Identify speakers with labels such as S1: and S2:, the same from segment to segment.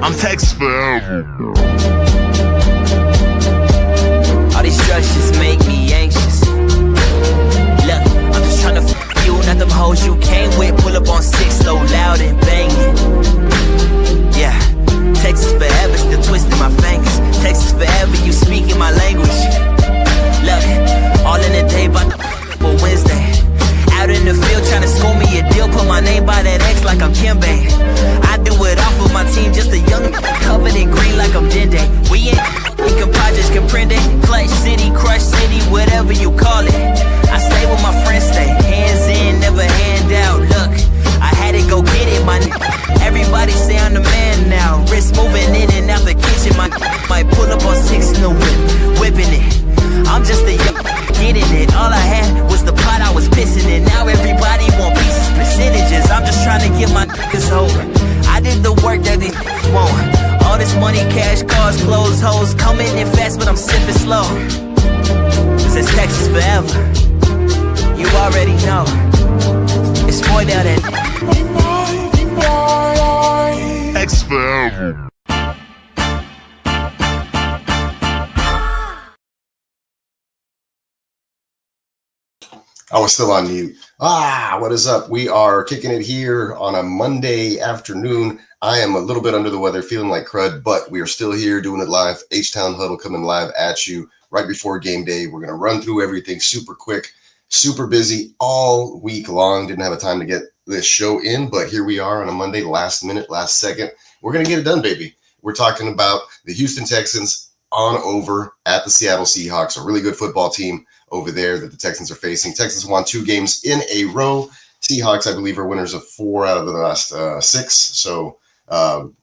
S1: I'm Texas forever.
S2: All these structures make me anxious. Look, I'm just tryna you, not them hoes you came with. Pull up on 6, low, loud and banging. Yeah, Texas forever, still twisting my fingers. Texas forever, you speaking my language. Look, all in the day, but Wednesday. Out in the field tryna score me a deal. Put my name by that X like I'm Kimbe. I do it off of my team, just a young covered in green like I'm Dende. We ain't compadres comprende. Clutch city, crush city, whatever you call it. I stay with my friends, stay hands in, never hand out. Look, I had to go get it, my everybody say I'm the man now. Wrist moving in and out the kitchen, my might pull up on 6 in the whip, whipping it. I'm just a young getting it. All I had was the pot I was pissing in. Now everybody want pieces, percentages. I'm just trying to get my niggas over. I did the work that these niggas won't. All this money, cash, cars, clothes, hoes, coming in fast, but I'm sipping slow. Since Texas forever, you already know. It's boy down there.
S1: Texas forever.
S3: I was still on mute. What is up? We are kicking it here on a Monday afternoon. I am a little bit under the weather, feeling like crud, but we are still here doing it live. H-Town Huddle coming live at you right before game day. We're going to run through everything super quick, super busy all week long. Didn't have a time to get this show in, but here we are on a Monday, last minute, last second. We're going to get it done, baby. We're talking about the Houston Texans on over at the Seattle Seahawks, a really good football team over there that the Texans are facing. Texans won 2 games in a row. Seahawks, I believe, are winners of 4 out of the last 6. So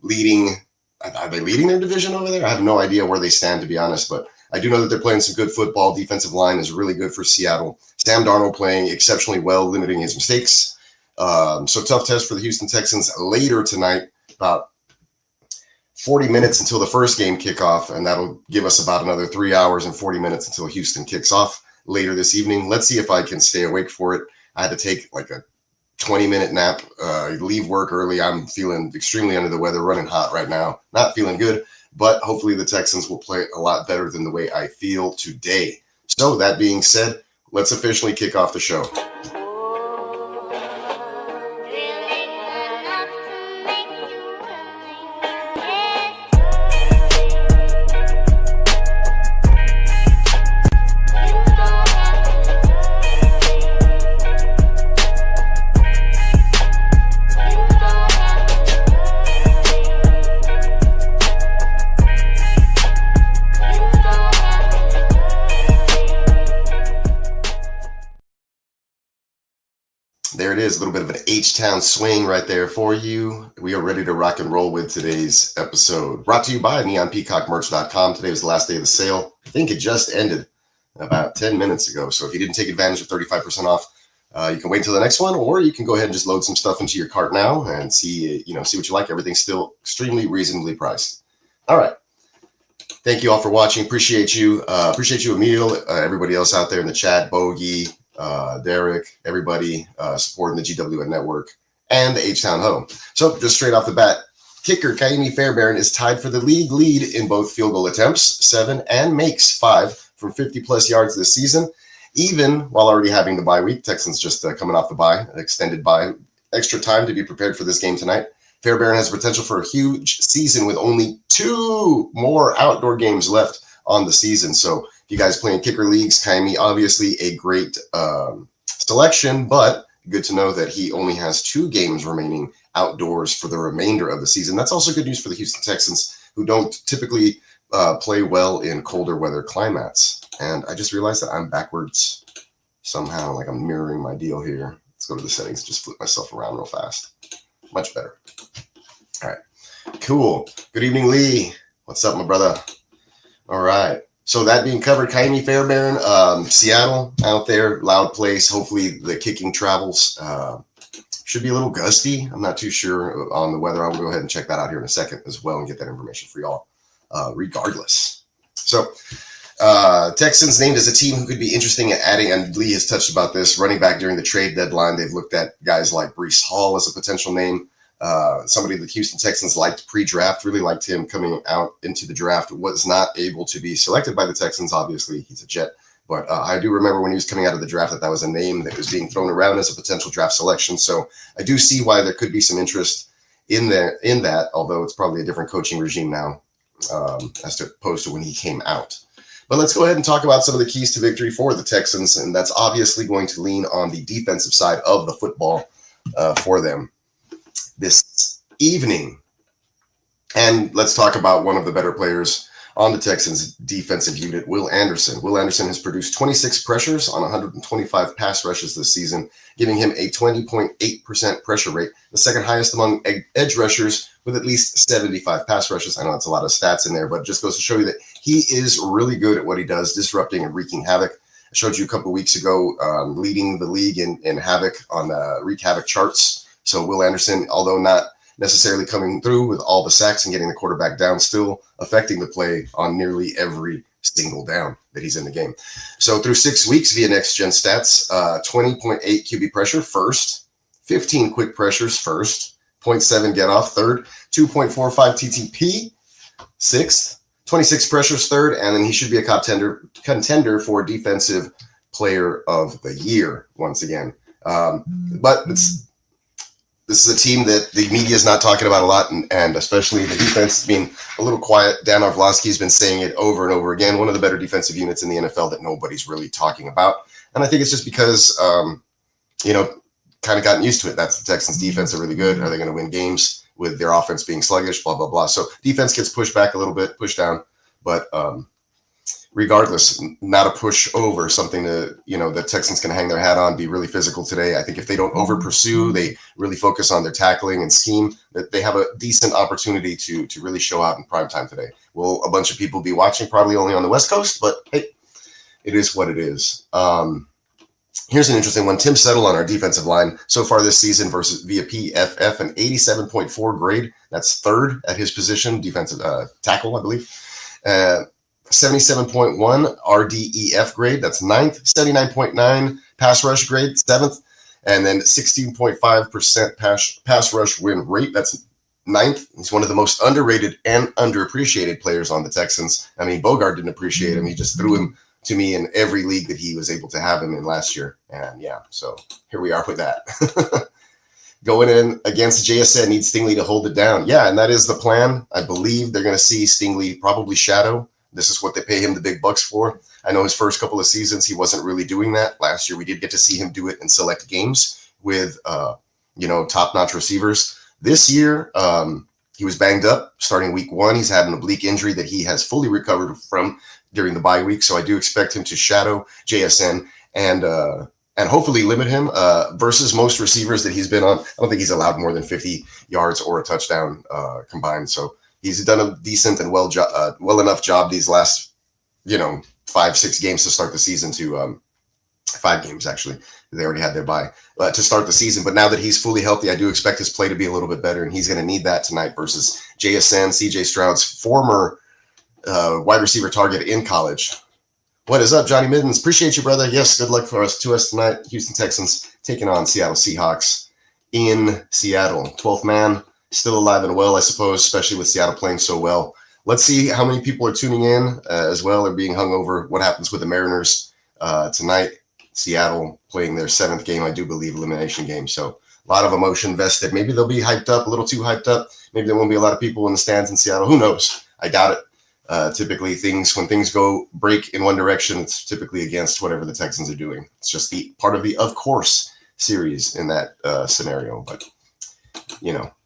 S3: leading, are they leading their division over there? I have no idea where they stand, to be honest, but I do know that they're playing some good football. Defensive line is really good for Seattle. Sam Darnold playing exceptionally well, limiting his mistakes. So tough test for the Houston Texans later tonight, about 40 minutes until the first game kickoff, and that'll give us about another 3 hours and 40 minutes until Houston kicks off later this evening. Let's see if I can stay awake for it. I had to take like a 20-minute nap, leave work early. I'm feeling extremely under the weather, running hot right now. Not feeling good, but hopefully the Texans will play a lot better than the way I feel today. So that being said, let's officially kick off the show. There it is, a little bit of an H-Town swing right there for you. We are ready to rock and roll with today's episode. Brought to you by neonpeacockmerch.com. Today was the last day of the sale. I think it just ended about 10 minutes ago. So if you didn't take advantage of 35% off, you can wait until the next one, or you can go ahead and just load some stuff into your cart now and see what you like. Everything's still extremely reasonably priced. All right. Thank you all for watching. Appreciate you. Appreciate you, Emil, everybody else out there in the chat, Bogey, Derek, everybody supporting the GWN network and the H-Town Huddle. So just straight off the bat, kicker Kaimi Fairbairn is tied for the league lead in both field goal attempts, 7, and makes 5 from 50-plus yards this season, even while already having the bye week. Texans just coming off the bye, extended bye, extra time to be prepared for this game tonight. Fairbairn has potential for a huge season with only 2 more outdoor games left on the season. So if you guys playing kicker leagues, Kaimi, obviously a great selection, but good to know that he only has 2 games remaining outdoors for the remainder of the season. That's also good news for the Houston Texans, who don't typically play well in colder weather climates. And I just realized that I'm backwards somehow, like I'm mirroring my deal here. Let's go to the settings and just flip myself around real fast. Much better. All right, cool. Good evening, Lee. What's up, my brother? All right. So that being covered, Kaimi Fairbairn, Seattle out there, loud place. Hopefully the kicking travels. Should be a little gusty. I'm not too sure on the weather. I'll go ahead and check that out here in a second as well and get that information for y'all regardless. So Texans named as a team who could be interesting at adding, and Lee has touched about this, running back during the trade deadline. They've looked at guys like Breece Hall as a potential name. somebody the Houston Texans liked pre-draft, really liked him coming out into the draft, was not able to be selected by the Texans. Obviously, he's a Jet. But I do remember when he was coming out of the draft that was a name that was being thrown around as a potential draft selection. So I do see why there could be some interest in that, although it's probably a different coaching regime now as opposed to when he came out. But let's go ahead and talk about some of the keys to victory for the Texans, and that's obviously going to lean on the defensive side of the football for them this evening. And let's talk about one of the better players on the Texans defensive unit, Will Anderson. Will Anderson has produced 26 pressures on 125 pass rushes this season, giving him a 20.8% pressure rate, the second highest among edge rushers with at least 75 pass rushes. I know that's a lot of stats in there, but it just goes to show you that he is really good at what he does, disrupting and wreaking havoc. I showed you a couple of weeks ago leading the league in havoc on the wreak havoc charts. So Will Anderson, although not necessarily coming through with all the sacks and getting the quarterback down, still affecting the play on nearly every single down that he's in the game. So through 6 weeks via Next Gen Stats, 20.8 QB pressure first, 15 quick pressures first, 0.7 get off third, 2.45 TTP sixth, 26 pressures third, and then he should be a contender for Defensive Player of the Year once again. But this is a team that the media is not talking about a lot, and especially the defense has been a little quiet. Dan Orlovsky has been saying it over and over again. One of the better defensive units in the NFL that nobody's really talking about. And I think it's just because, kind of gotten used to it. That's the Texans defense. They're really good. Are they going to win games with their offense being sluggish? Blah, blah, blah. So defense gets pushed back a little bit, pushed down. But regardless, not a push over, something that, the Texans can hang their hat on, be really physical today. I think if they don't over pursue, they really focus on their tackling and scheme, that they have a decent opportunity to really show out in primetime today. Will a bunch of people be watching? Probably only on the West Coast, but hey, it is what it is. Here's an interesting one. Tim Settle on our defensive line so far this season versus via PFF, an 87.4 grade. That's third at his position, defensive tackle, I believe. 77.1 RDEF grade, that's ninth. 79.9 pass rush grade, seventh. And then 16.5% pass rush win rate, that's ninth. He's one of the most underrated and underappreciated players on the Texans. I mean, Bogart didn't appreciate him. He just threw him to me in every league that he was able to have him in last year. And yeah, so here we are with that. Going in against JSN, needs Stingley to hold it down. Yeah, and that is the plan. I believe they're going to see Stingley probably shadow. This is what they pay him the big bucks for. I know his first couple of seasons, he wasn't really doing that. Last year, we did get to see him do it in select games with, top-notch receivers. This year, he was banged up starting week 1. He's had an oblique injury that he has fully recovered from during the bye week. So I do expect him to shadow JSN and hopefully limit him versus most receivers that he's been on. I don't think he's allowed more than 50 yards or a touchdown combined. So he's done a decent and well enough job these last, 5-6 games to start the season to 5 games, actually. They already had their bye to start the season. But now that he's fully healthy, I do expect his play to be a little bit better, and he's going to need that tonight versus JSN, CJ Stroud's former wide receiver target in college. What is up, Johnny Middens? Appreciate you, brother. Yes, good luck to us tonight. Houston Texans taking on Seattle Seahawks in Seattle. 12th man, still alive and well, I suppose, especially with Seattle playing so well. Let's see how many people are tuning in as well or being hung over. What happens with the Mariners tonight? Seattle playing their 7th game, I do believe, elimination game. So a lot of emotion vested. Maybe they'll be hyped up, a little too hyped up. Maybe there won't be a lot of people in the stands in Seattle. Who knows? I doubt it. Typically, when things go break in one direction, it's typically against whatever the Texans are doing. It's just the part of the of course series in that scenario. But,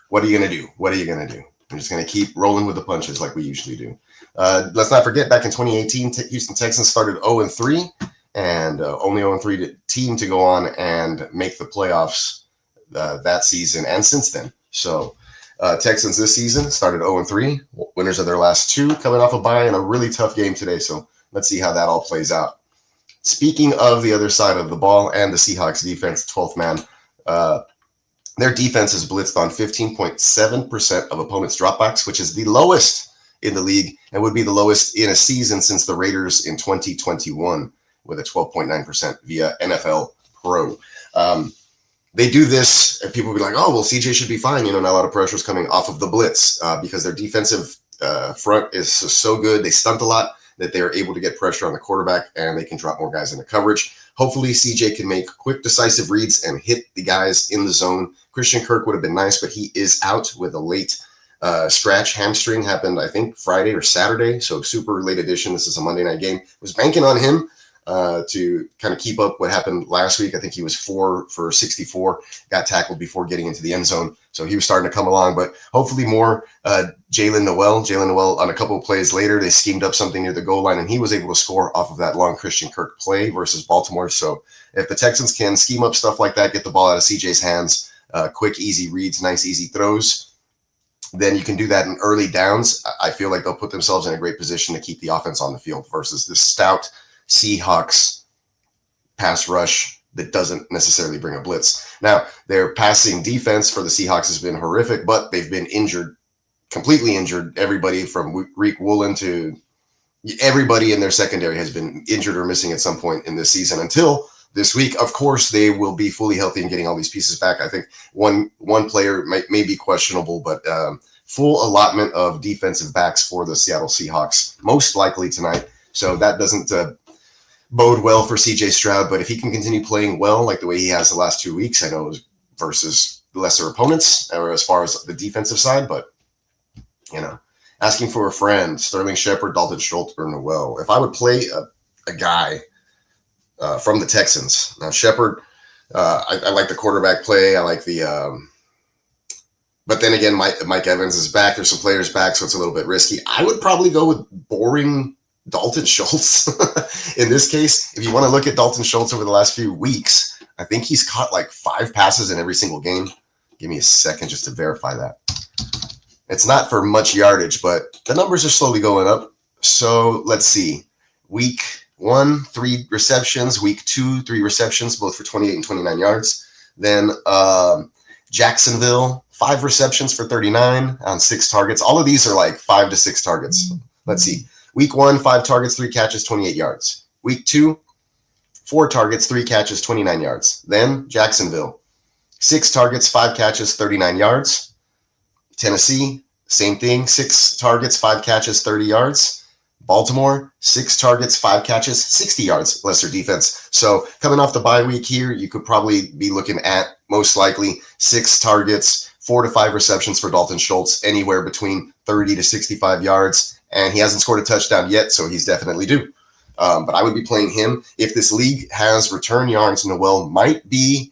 S3: what are you going to do? What are you going to do? I'm just going to keep rolling with the punches like we usually do. Let's not forget, back in 2018, Houston Texans started 0-3 and only 0-3 team to go on and make the playoffs that season and since then. So Texans this season started 0-3, winners of their last 2, coming off a bye and a really tough game today. So let's see how that all plays out. Speaking of the other side of the ball and the Seahawks defense, 12th man, their defense is blitzed on 15.7% of opponents' dropbacks, which is the lowest in the league and would be the lowest in a season since the Raiders in 2021 with a 12.9% via NFL Pro. they do this, and people will be like, oh, well, CJ should be fine. Not a lot of pressure is coming off of the blitz because their defensive front is so good. They stunt a lot that they're able to get pressure on the quarterback, and they can drop more guys into coverage. Hopefully, CJ can make quick, decisive reads and hit the guys in the zone. Christian Kirk would have been nice, but he is out with a late scratch. Hamstring happened, I think, Friday or Saturday, so super late edition. This is a Monday night game. Was banking on him to kind of keep up what happened last week. I think he was 4 for 64, got tackled before getting into the end zone. So he was starting to come along, but hopefully more Jalen Noel on a couple of plays later, they schemed up something near the goal line, and he was able to score off of that long Christian Kirk play versus Baltimore. So if the Texans can scheme up stuff like that, get the ball out of CJ's hands, quick, easy reads, nice, easy throws, then you can do that in early downs. I feel like they'll put themselves in a great position to keep the offense on the field versus the stout Seahawks pass rush that doesn't necessarily bring a blitz. Now, their passing defense for the Seahawks has been horrific, but they've been injured, completely injured. Everybody from Reek Woolen to everybody in their secondary has been injured or missing at some point in this season until this week. Of course, they will be fully healthy and getting all these pieces back. I think one player may be questionable, but full allotment of defensive backs for the Seattle Seahawks, most likely tonight. So that doesn't bode well for CJ Stroud, but if he can continue playing well like the way he has the last 2 weeks, I know it was versus lesser opponents or as far as the defensive side, but asking for a friend, Sterling Shepard, Dalton Schultz, or Noel. If I would play a guy from the Texans, now Shepard, I like the quarterback play. I like the, but then again, Mike Evans is back. There's some players back, so it's a little bit risky. I would probably go with boring Dalton Schultz. In this case, if you want to look at Dalton Schultz over the last few weeks, I think he's caught like 5 passes in every single game. Give me a second just to verify that. It's not for much yardage, but the numbers are slowly going up. So let's see. Week 1, 3 receptions. Week 2, 3 receptions, both for 28 and 29 yards. Then Jacksonville, 5 receptions for 39 on 6 targets. All of these are like 5 to 6 targets. Let's see. Week 1, 5 targets, 3 catches, 28 yards. Week 2, 4 targets, 3 catches, 29 yards. Then Jacksonville, 6 targets, 5 catches, 39 yards. Tennessee, same thing, 6 targets, 5 catches, 30 yards. Baltimore, 6 targets, 5 catches, 60 yards, lesser defense. So coming off the bye week here, you could probably be looking at most likely 6 targets, 4 to 5 receptions for Dalton Schultz, anywhere between 30 to 65 yards. And he hasn't scored a touchdown yet, so he's definitely due. But I would be playing him. If this league has return yards, Noel might be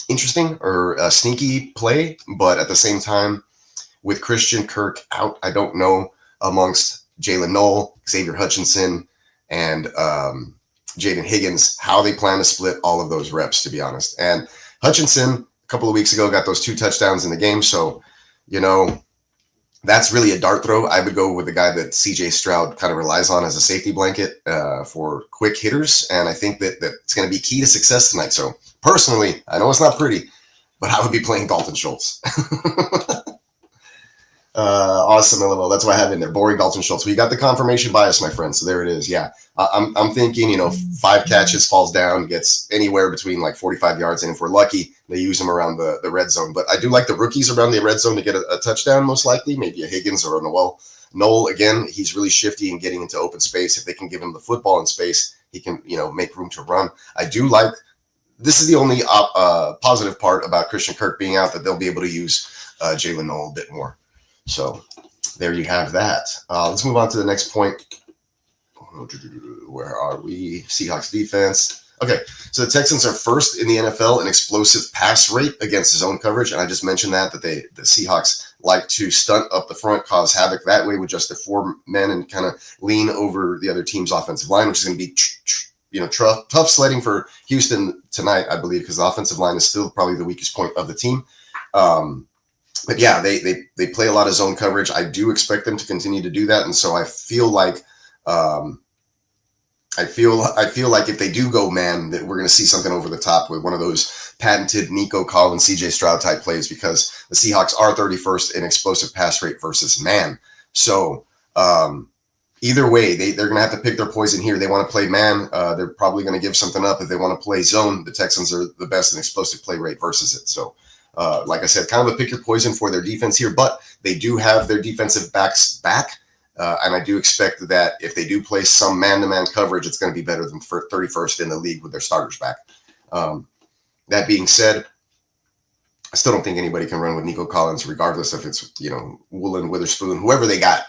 S3: interesting or a sneaky play. But at the same time, with Christian Kirk out, I don't know amongst Jalen Noel, Xavier Hutchinson, and Jaden Higgins how they plan to split all of those reps, to be honest. And Hutchinson, a couple of weeks ago, got those 2 touchdowns in the game. So, that's really a dart throw. I would go with the guy that CJ Stroud kind of relies on as a safety blanket for quick hitters. And I think that it's going to be key to success tonight. So personally, I know it's not pretty, but I would be playing Dalton Schultz. Awesome, LMO. That's what I have in there. Boring Dalton Schultz. We got the confirmation bias, my friend. So there it is. Yeah. I'm thinking, 5 catches, falls down, gets anywhere between like 45 yards. And if we're lucky, they use him around the red zone. But I do like the rookies around the red zone to get a touchdown, most likely. Maybe a Higgins or a Noel. Noel, again, he's really shifty and getting into open space. If they can give him the football in space, he can, make room to run. I do like, this is the only positive part about Christian Kirk being out, that they'll be able to use Jalen Noel a bit more. So there you have that. Let's move on to the next point. Where are we? Seahawks defense. Okay, so the Texans are first in the NFL in explosive pass rate against zone coverage, and I just mentioned that the Seahawks like to stunt up the front, cause havoc that way with just the 4 men, and kind of lean over the other team's offensive line, which is going to be tough sledding for Houston tonight, I believe, because the offensive line is still probably the weakest point of the team. But yeah, they play a lot of zone coverage. I do expect them to continue to do that, and so I feel like if they do go man, that we're going to see something over the top with one of those patented Nico Collins, CJ Stroud type plays, because the Seahawks are 31st in explosive pass rate versus man. So either way, they're going to have to pick their poison here. They want to play man. They're probably going to give something up. If they want to play zone, the Texans are the best in explosive play rate versus it. So, like I said, kind of a pick your poison for their defense here, but they do have their defensive backs back. And I do expect that if they do play some man-to-man coverage, it's going to be better than 31st in the league with their starters back. That being said, I still don't think anybody can run with Nico Collins, regardless if it's, Woolen, Witherspoon, whoever they got.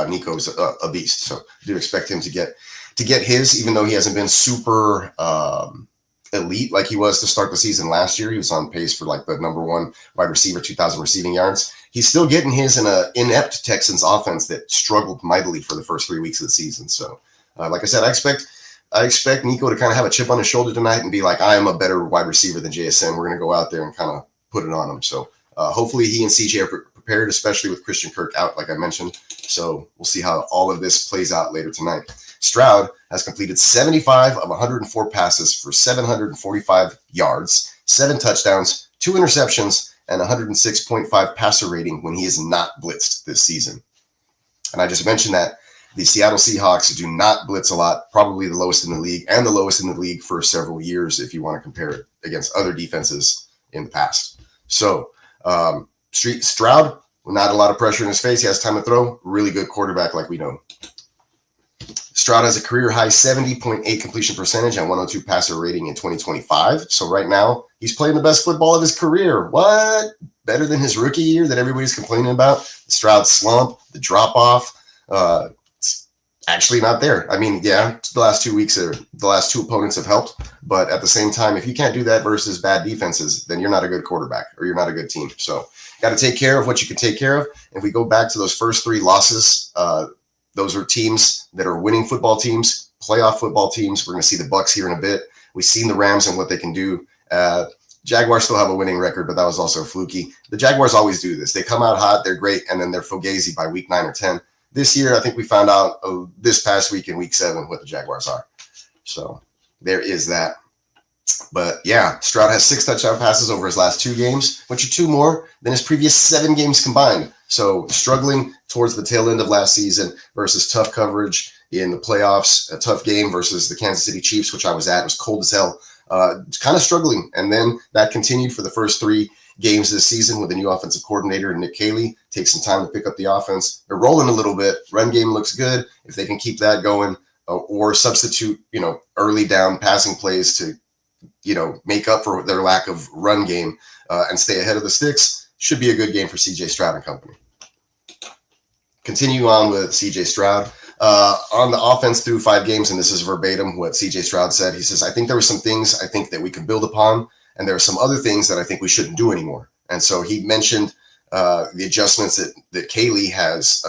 S3: Nico's a beast, so I do expect him to get his, even though he hasn't been super elite like he was to start the season last year. He was on pace for like the number one wide receiver, 2,000 receiving yards. He's still getting his in an inept Texans offense that struggled mightily for the first 3 weeks of the season. So, like I said, I expect Nico to kind of have a chip on his shoulder tonight and be like, I am a better wide receiver than JSN. We're going to go out there and kind of put it on him. So hopefully he and CJ are prepared, especially with Christian Kirk out, like I mentioned. So we'll see how all of this plays out later tonight. Stroud has completed 75 of 104 passes for 745 yards, 7 touchdowns, 2 interceptions, and 106.5 passer rating when he is not blitzed this season. And I just mentioned that the Seattle Seahawks do not blitz a lot, probably the lowest in the league and the lowest in the league for several years if you want to compare it against other defenses in the past. So Stroud, not a lot of pressure in his face. He has time to throw. Really good quarterback like we know. Stroud has a career high 70.8 completion percentage and 102 passer rating in 2025. So right now, he's playing the best football of his career. What? Better than his rookie year that everybody's complaining about? The Stroud slump, the drop-off. It's actually not there. I mean, yeah, the last 2 weeks, the last 2 opponents have helped. But at the same time, if you can't do that versus bad defenses, then you're not a good quarterback or you're not a good team. So got to take care of what you can take care of. If we go back to those first 3 losses, those are teams that are winning football teams, playoff football teams. We're going to see the Bucs here in a bit. We've seen the Rams and what they can do. Jaguars still have a winning record, but that was also fluky. The Jaguars always do this. They come out hot, they're great, and then they're fugazi by week 9 or 10. This year, I think we found out this past week in week 7 what the Jaguars are. So there is that. But yeah, Stroud has 6 touchdown passes over his last 2 games, which are 2 more than his previous 7 games combined. So struggling towards the tail end of last season versus tough coverage in the playoffs, a tough game versus the Kansas City Chiefs, which I was at. It was cold as hell. Kind of struggling. And then that continued for the first 3 games this season with a new offensive coordinator, Nick Caley. Takes some time to pick up the offense. They're rolling a little bit. Run game looks good. If they can keep that going or substitute, early down passing plays to, make up for their lack of run game and stay ahead of the sticks, should be a good game for CJ Stroud and company. Continue on with CJ Stroud. On the offense through 5 games, and this is verbatim what CJ Stroud said. He says, I think there were some things I think that we could build upon, and there are some other things that I think we shouldn't do anymore. And so he mentioned the adjustments that Caley has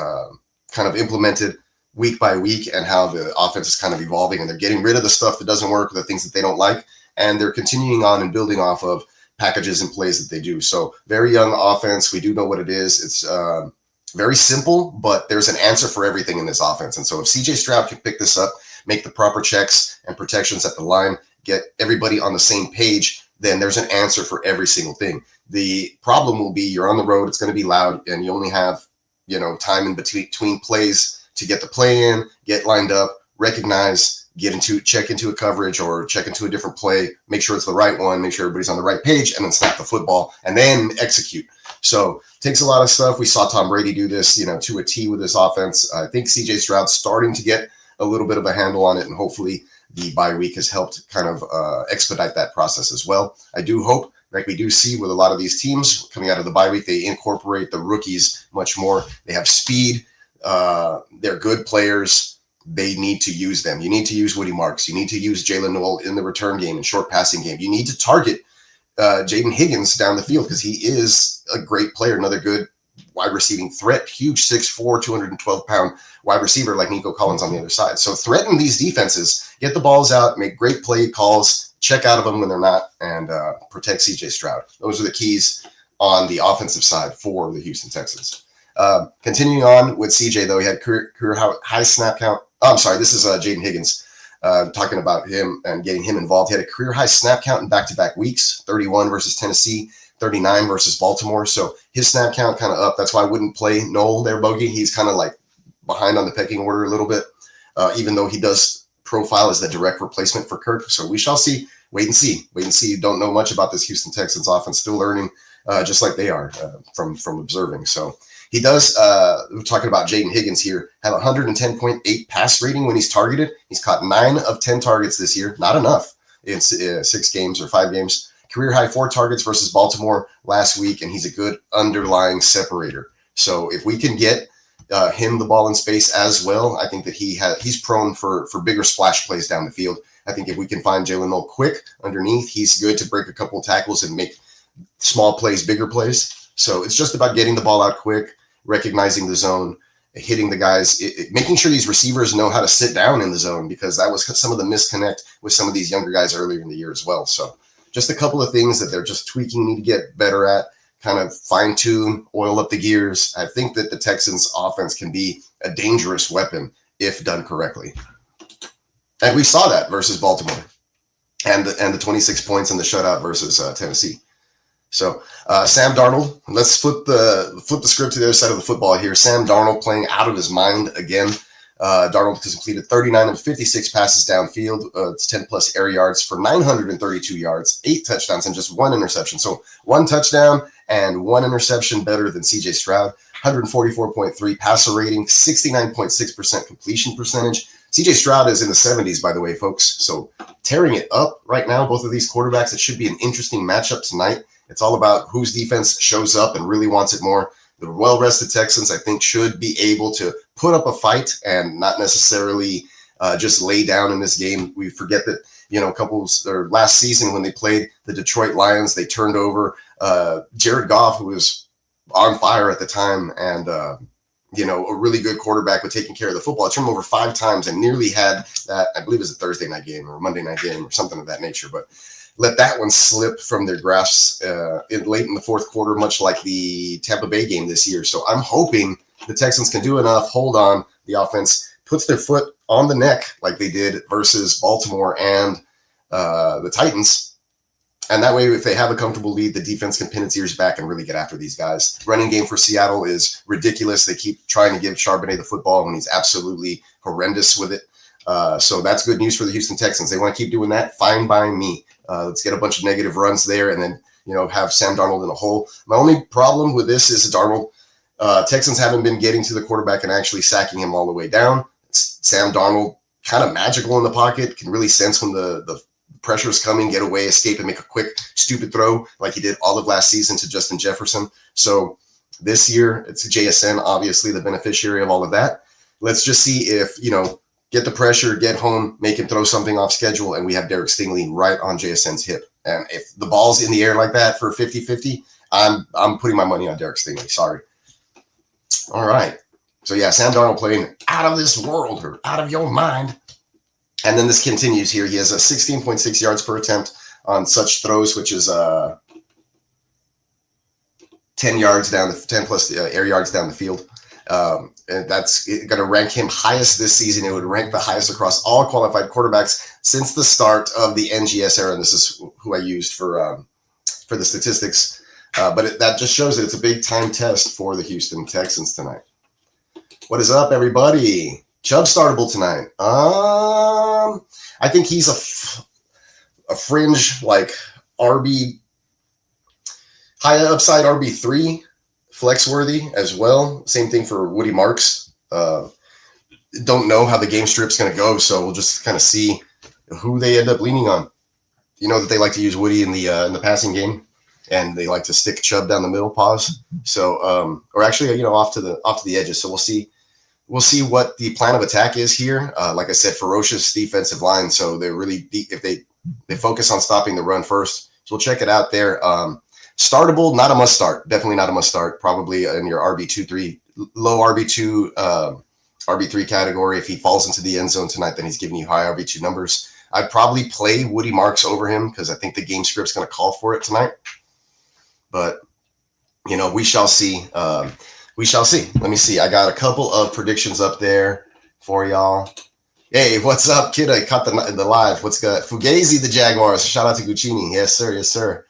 S3: kind of implemented week by week and how the offense is kind of evolving, and they're getting rid of the stuff that doesn't work, the things that they don't like, and they're continuing on and building off of packages and plays that they do. So very young offense. We do know what it is. It's very simple, but there's an answer for everything in this offense. And so if CJ Stroud can pick this up, make the proper checks and protections at the line, get everybody on the same page, then there's an answer for every single thing. The problem will be you're on the road, it's going to be loud, and you only have, time in between plays to get the play in, get lined up, recognize, check into a coverage or check into a different play, make sure it's the right one, make sure everybody's on the right page, and then snap the football and then execute. So takes a lot of stuff. We saw Tom Brady do this, to a T with this offense. I think CJ Stroud's starting to get a little bit of a handle on it, and hopefully the bye week has helped kind of expedite that process as well. I do hope, like we do see with a lot of these teams coming out of the bye week, they incorporate the rookies much more. They have speed. They're good players. They need to use them. You need to use Woody Marks. You need to use Jalen Noel in the return game and short passing game. You need to target Jaden Higgins down the field because he is a great player, another good wide receiving threat, huge 6'4", 212-pound wide receiver like Nico Collins on the other side. So threaten these defenses, get the balls out, make great play calls, check out of them when they're not, and protect CJ Stroud. Those are the keys on the offensive side for the Houston Texans. Continuing on with CJ, though, he had career high snap count. Oh, I'm sorry, this is Jaden Higgins. Talking about him and getting him involved. He had a career high snap count in back-to-back weeks, 31 versus Tennessee, 39 versus Baltimore. So his snap count kind of up. That's why I wouldn't play Noel there, Bogey. He's kind of like behind on the pecking order a little bit. even though he does profile as the direct replacement for Kirk. So we shall see. Wait and see. Wait and see. Don't know much about this Houston Texans offense. Still learning, just like they are from observing. So he does, we're talking about Jaden Higgins here, have 110.8 pass rating when he's targeted. He's caught 9 of 10 targets this year. Not enough in 6 games or 5 games. Career high 4 targets versus Baltimore last week, and he's a good underlying separator. So if we can get him the ball in space as well, I think that he's prone for bigger splash plays down the field. I think if we can find Jalen Noel quick underneath, he's good to break a couple of tackles and make small plays, bigger plays. So it's just about getting the ball out quick, recognizing the zone, hitting the guys, making sure these receivers know how to sit down in the zone, because that was some of the misconnect with some of these younger guys earlier in the year as well. So just a couple of things that they're just tweaking, need to get better at, kind of fine tune, oil up the gears. I think that the Texans offense can be a dangerous weapon if done correctly. And we saw that versus Baltimore and the 26 points in the shutout versus Tennessee. So Sam Darnold, let's flip the script to the other side of the football here. Sam Darnold playing out of his mind again. Darnold has completed 39 of 56 passes downfield. It's 10 plus air yards for 932 yards, 8 touchdowns, and just 1 interception. So 1 touchdown and 1 interception, better than CJ Stroud. 144.3 passer rating, 69.6% completion percentage. CJ Stroud is in the 70s, by the way, folks. So tearing it up right now, both of these quarterbacks. It should be an interesting matchup tonight. It's all about whose defense shows up and really wants it more. The well-rested Texans, I think, should be able to put up a fight and not necessarily just lay down in this game. We forget that, last season when they played the Detroit Lions, they turned over Jared Goff, who was on fire at the time, and a really good quarterback with taking care of the football. Turned him over 5 times and nearly had that, I believe it was a Thursday night game or a Monday night game or something of that nature. But let that one slip from their grasps late in the fourth quarter, much like the Tampa Bay game this year. So I'm hoping the Texans can do enough, hold on, the offense puts their foot on the neck like they did versus Baltimore and the Titans. And that way, if they have a comfortable lead, the defense can pin its ears back and really get after these guys. Running game for Seattle is ridiculous. They keep trying to give Charbonnet the football when he's absolutely horrendous with it. So that's good news for the Houston Texans. They want to keep doing that. Fine by me. Let's get a bunch of negative runs there and then, have Sam Darnold in a hole. My only problem with this is Darnold. Texans haven't been getting to the quarterback and actually sacking him all the way down. Sam Darnold, kind of magical in the pocket, can really sense when the pressure's coming, get away, escape, and make a quick, stupid throw like he did all of last season to Justin Jefferson. So this year, it's JSN, obviously the beneficiary of all of that. Let's just see if, get the pressure, get home, make him throw something off schedule, and we have Derek Stingley right on JSN's hip. And if the ball's in the air like that for 50-50, I'm putting my money on Derek Stingley. Sorry. All right. So, yeah, Sam Darnold playing out of this world or out of your mind. And then this continues here. He has a 16.6 yards per attempt on such throws, which is 10 plus air yards down the field. And that's going to rank him highest this season. It would rank the highest across all qualified quarterbacks since the start of the NGS era. And this is who I used for the statistics. But that just shows that it's a big time test for the Houston Texans tonight. What is up, everybody? Chubb startable tonight. I think he's a fringe like RB, high upside RB3, flex worthy as well. Same thing for Woody Marks. Don't know how the game strip's going to go, so we'll just kind of see who they end up leaning on. You know that they like to use Woody in the passing game, and they like to stick Chubb down the middle. Pause. So, or actually, off to the edges. So we'll see. We'll see what the plan of attack is here. Like I said, ferocious defensive line. So they're really deep if they focus on stopping the run first. So we'll check it out there. Startable, not a must start. Definitely not a must start. Probably in your RB2-3, low RB2, RB3 category. If he falls into the end zone tonight, then he's giving you high RB2 numbers. I'd probably play Woody Marks over him because I think the game script's going to call for it tonight. But, we shall see. We shall see. Let me see. I got a couple of predictions up there for y'all. Hey, what's up, kid? I caught the live. What's good? Fugazi, the Jaguars. Shout out to Guccini. Yes, sir. Yes, sir.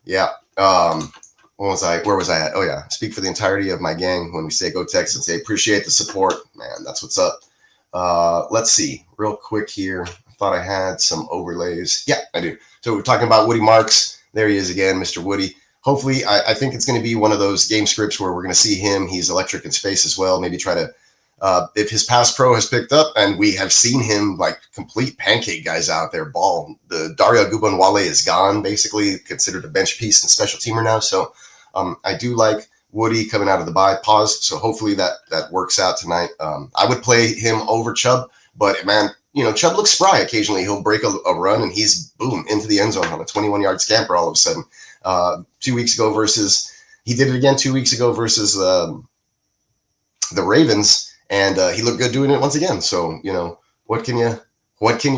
S3: Yeah. Where was I at? Oh, yeah. Speak for the entirety of my gang when we say go Texans. They appreciate the support. Man, that's what's up. Let's see real quick here. I thought I had some overlays. Yeah, I do. So we're talking about Woody Marks. There he is again, Mr. Woody. Hopefully, I think it's going to be one of those game scripts where we're going to see him. He's electric in space as well. Maybe try to, if his pass pro has picked up, and we have seen him like complete pancake guys out there ball. The Dario Gubonwale is gone, basically considered a bench piece and special teamer now. So I do like Woody coming out of the bye pause. So hopefully that works out tonight. I would play him over Chubb, but man, Chubb looks spry occasionally. He'll break a run and he's boom into the end zone on a 21-yard scamper all of a sudden. 2 weeks ago he did it again 2 weeks ago versus the Ravens, and he looked good doing it once again. So, what can you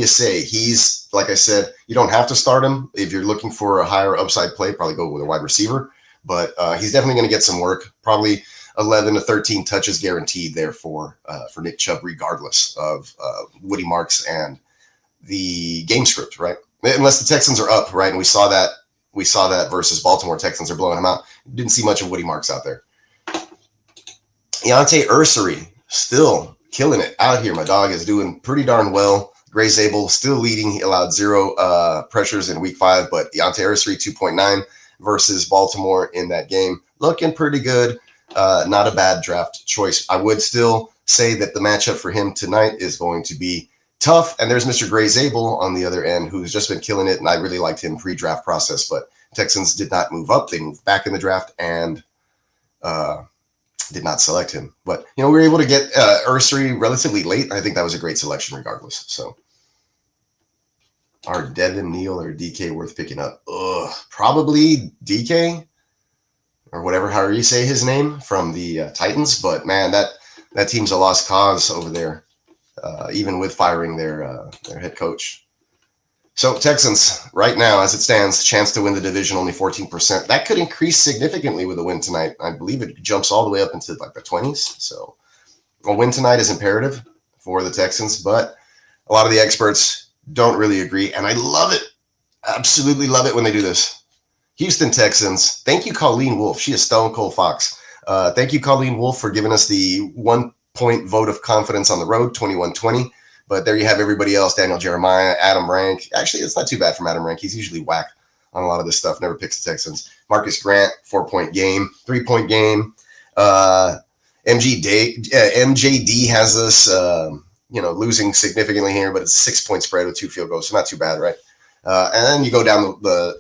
S3: say? He's, like I said, you don't have to start him. If you're looking for a higher upside play, probably go with a wide receiver, but he's definitely going to get some work, probably 11 to 13 touches guaranteed there for Nick Chubb, regardless of Woody Marks and the game script, right? Unless the Texans are up, right? And we saw that versus Baltimore. Texans are blowing him out. Didn't see much of Woody Marks out there. Deontay Ursery still killing it out here. My dog is doing pretty darn well. Gray Zabel still leading. He allowed 0 pressures in week 5, but Deontay Ursery 2.9 versus Baltimore in that game. Looking pretty good. Not a bad draft choice. I would still say that the matchup for him tonight is going to be tough. And there's Mr. Gray Zabel on the other end, who's just been killing it. And I really liked him pre-draft process, but Texans did not move up. They moved back in the draft and did not select him. But, we were able to get Ursery relatively late. I think that was a great selection regardless. So are Devin Neal or DK worth picking up? Probably DK or whatever, however you say his name, from the Titans. But man, that team's a lost cause over there. Even with firing their head coach. So Texans, right now, as it stands, chance to win the division, only 14%. That could increase significantly with a win tonight. I believe it jumps all the way up into like the 20s. So a win tonight is imperative for the Texans, but a lot of the experts don't really agree. And I love it. Absolutely love it when they do this. Houston Texans, thank you, Colleen Wolfe. She is Stone Cold Fox. Thank you, Colleen Wolfe, for giving us the 1-point vote of confidence on the road, 21-20. But there you have everybody else: Daniel Jeremiah, Adam Rank. Actually, it's not too bad from Adam Rank. He's usually whack on a lot of this stuff. Never picks the Texans. Marcus Grant, 4-point game, 3-point game. MJD has us, losing significantly here, but it's a 6-point spread with 2 field goals, so not too bad, right? And then you go down the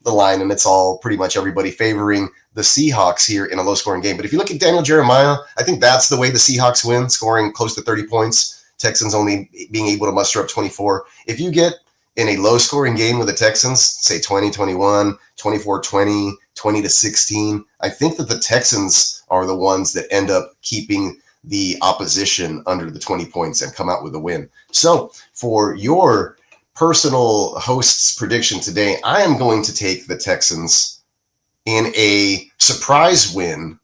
S3: line, and it's all pretty much everybody favoring the Seahawks here in a low-scoring game. But if you look at Daniel Jeremiah, I think that's the way the Seahawks win, scoring close to 30 points. Texans only being able to muster up 24. If you get in a low-scoring game with the Texans, say 20-21, 24-20, 20-16, I think that the Texans are the ones that end up keeping the opposition under the 20 points and come out with a win. So for your personal host's prediction today, I am going to take the Texans in a surprise win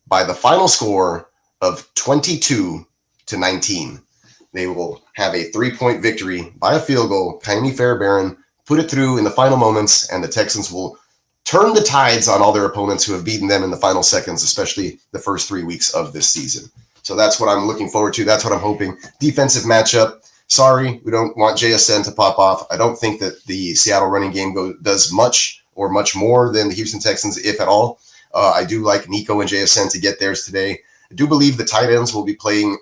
S3: by the final score of 22-19. They will have a 3-point victory by a field goal. Kaimi Fairbairn put it through in the final moments, and the Texans will turn the tides on all their opponents who have beaten them in the final seconds, especially the first 3 weeks of this season. So that's what I'm looking forward to. That's what I'm hoping. Defensive matchup. Sorry, we don't want JSN to pop off. I don't think that the Seattle running game does much or much more than the Houston Texans, if at all. I do like Nico and JSN to get theirs today. I do believe the tight ends will be playing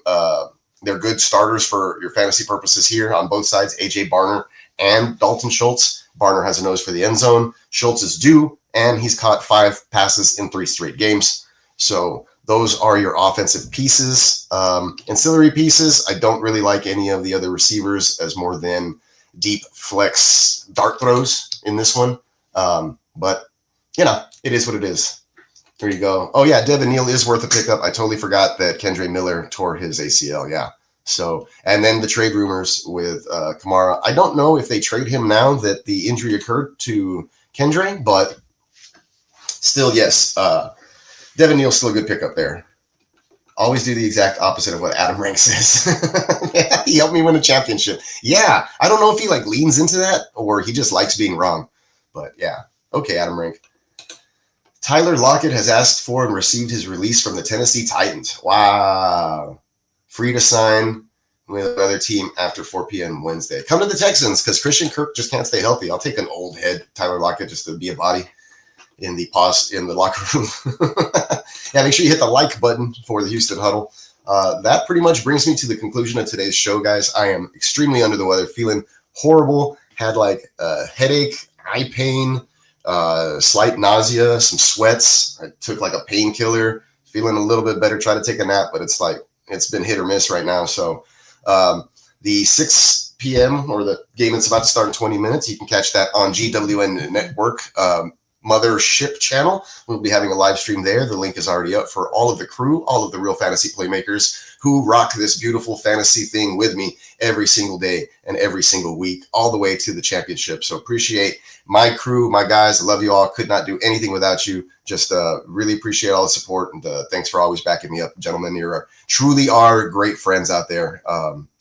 S3: they're good starters for your fantasy purposes here on both sides, A.J. Barner and Dalton Schultz. Barner has a nose for the end zone. Schultz is due, and he's caught 5 passes in 3 straight games. So those are your offensive pieces. Ancillary pieces, I don't really like any of the other receivers as more than deep flex dart throws in this one. But, it is what it is. There you go. Oh, yeah, Devin Neal is worth a pickup. I totally forgot that Kendre Miller tore his ACL, yeah. So, and then the trade rumors with Kamara. I don't know if they trade him now that the injury occurred to Kendre, but still, yes. Devin Neal's still a good pickup there. Always do the exact opposite of what Adam Rank says. Yeah, he helped me win a championship. Yeah, I don't know if he leans into that or he just likes being wrong. But yeah, okay, Adam Rank. Tyler Lockett has asked for and received his release from the Tennessee Titans. Wow. free to sign with another team after 4 p.m. Wednesday. Come to the Texans because Christian Kirk just can't stay healthy. I'll take an old head, Tyler Lockett, just to be a body in the locker room. Yeah, make sure you hit the like button for the Houston Huddle. That pretty much brings me to the conclusion of today's show, guys. I am extremely under the weather, feeling horrible. Had like a headache, eye pain, slight nausea, some sweats. I took like a painkiller, feeling a little bit better. Try to take a nap, but it's been hit or miss right now. So the 6 p.m. or the game that's about to start in 20 minutes, you can catch that on GWN Network Mothership channel. We'll be having a live stream there. The link is already up for all of the crew, all of the real fantasy playmakers who rock this beautiful fantasy thing with me every single day and every single week, all the way to the championship. So appreciate my crew, my guys. I love you all. Could not do anything without you. Just really appreciate all the support, and thanks for always backing me up, gentlemen. You truly are great friends out there,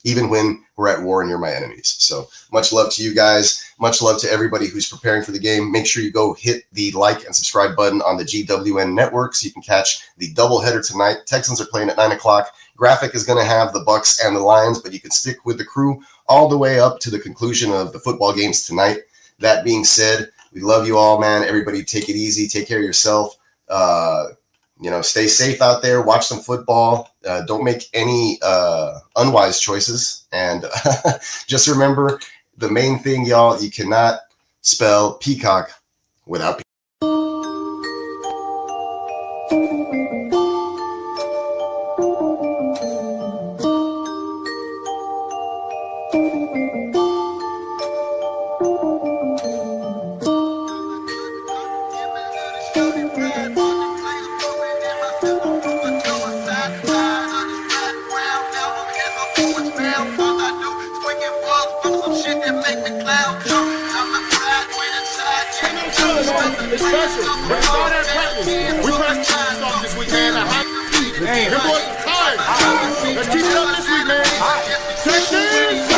S3: even when we're at war and you're my enemies. So much love to you guys. Much love to everybody who's preparing for the game. Make sure you go hit the like and subscribe button on the GWN network so you can catch the doubleheader tonight. Texans are playing at 9 o'clock. Graphic is going to have the Bucks and the Lions, but you can stick with the crew all the way up to the conclusion of the football games tonight. That being said, we love you all, man. Everybody take it easy. Take care of yourself. Stay safe out there. Watch some football. Don't make any unwise choices. And just remember the main thing, y'all, you cannot spell Peacock without
S4: It's special. We're all that practice. We practice stuff this weekend. Hey, them boys are tired. Let's keep it up this week, man. Texans!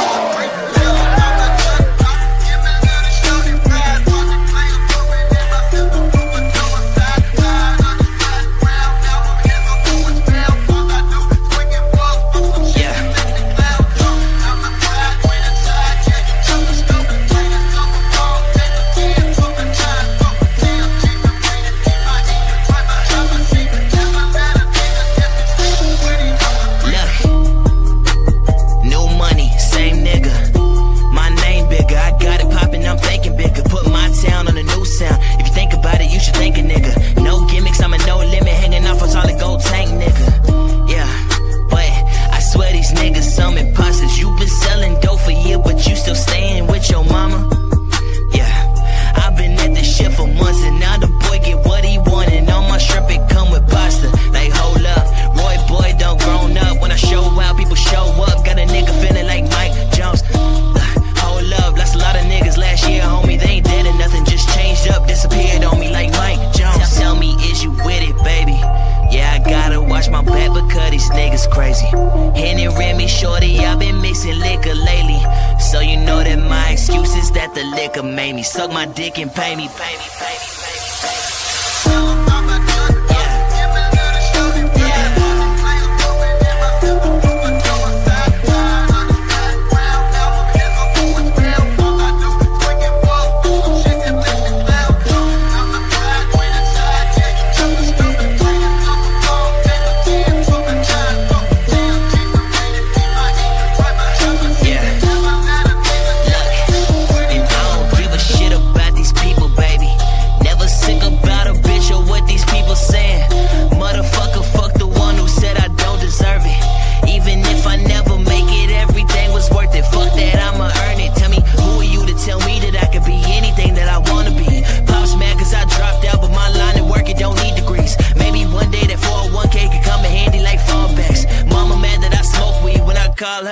S2: Suck my dick and pay me, pay me, pay me.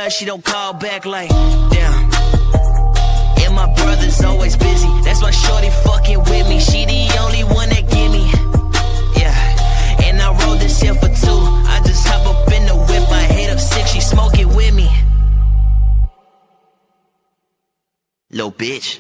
S2: She don't call back like, damn. And my brother's always busy. That's why shorty fucking with me. She the only one that give me. Yeah. And I rolled this here for 2. I just hop up in the whip. I hit up 6. She smoke it with me. Little bitch.